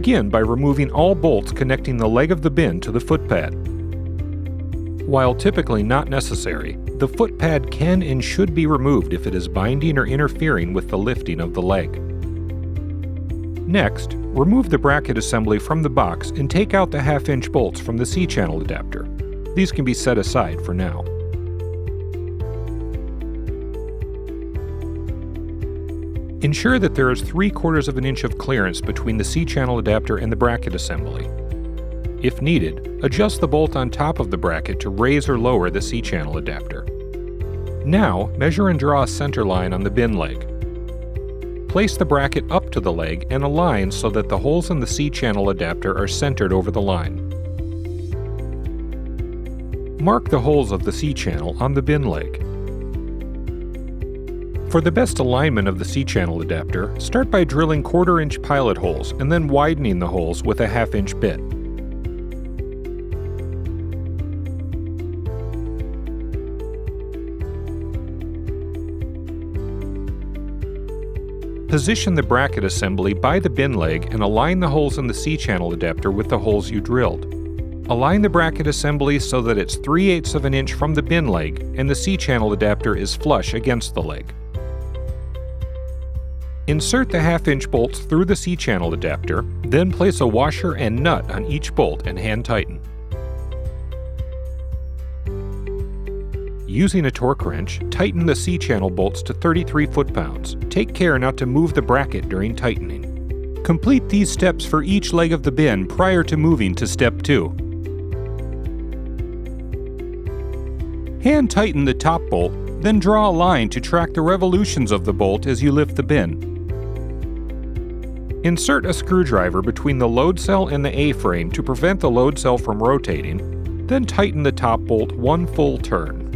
Begin by removing all bolts connecting the leg of the bin to the footpad. While typically not necessary, the footpad can and should be removed if it is binding or interfering with the lifting of the leg. Next, remove the bracket assembly from the box and take out the 1/2-inch bolts from the C-channel adapter. These can be set aside for now. Ensure that there is 3/4 of an inch of clearance between the C-channel adapter and the bracket assembly. If needed, adjust the bolt on top of the bracket to raise or lower the C-channel adapter. Now, measure and draw a center line on the bin leg. Place the bracket up to the leg and align so that the holes in the C-channel adapter are centered over the line. Mark the holes of the C-channel on the bin leg. For the best alignment of the C-channel adapter, start by drilling 1/4-inch pilot holes and then widening the holes with a 1/2-inch bit. Position the bracket assembly by the bin leg and align the holes in the C-channel adapter with the holes you drilled. Align the bracket assembly so that it's 3/8 of an inch from the bin leg and the C-channel adapter is flush against the leg. Insert the 1/2-inch bolts through the C-channel adapter, then place a washer and nut on each bolt and hand tighten. Using a torque wrench, tighten the C-channel bolts to 33 foot-pounds. Take care not to move the bracket during tightening. Complete these steps for each leg of the bin prior to moving to step 2. Hand tighten the top bolt, then draw a line to track the revolutions of the bolt as you lift the bin. Insert a screwdriver between the load cell and the A-frame to prevent the load cell from rotating, then tighten the top bolt 1 full turn.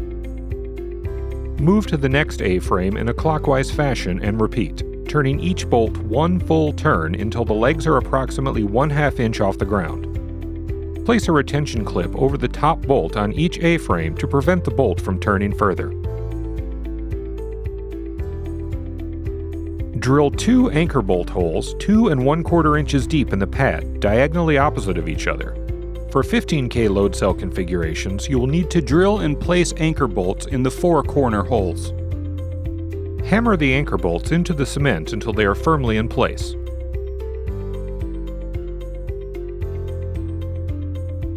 Move to the next A-frame in a clockwise fashion and repeat, turning each bolt 1 full turn until the legs are approximately 1/2 inch off the ground. Place a retention clip over the top bolt on each A-frame to prevent the bolt from turning further. Drill 2 anchor bolt holes 2 1/4 inches deep in the pad, diagonally opposite of each other. For 15K load cell configurations, you will need to drill and place anchor bolts in the 4 corner holes. Hammer the anchor bolts into the cement until they are firmly in place.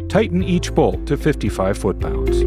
Tighten each bolt to 55 foot-pounds.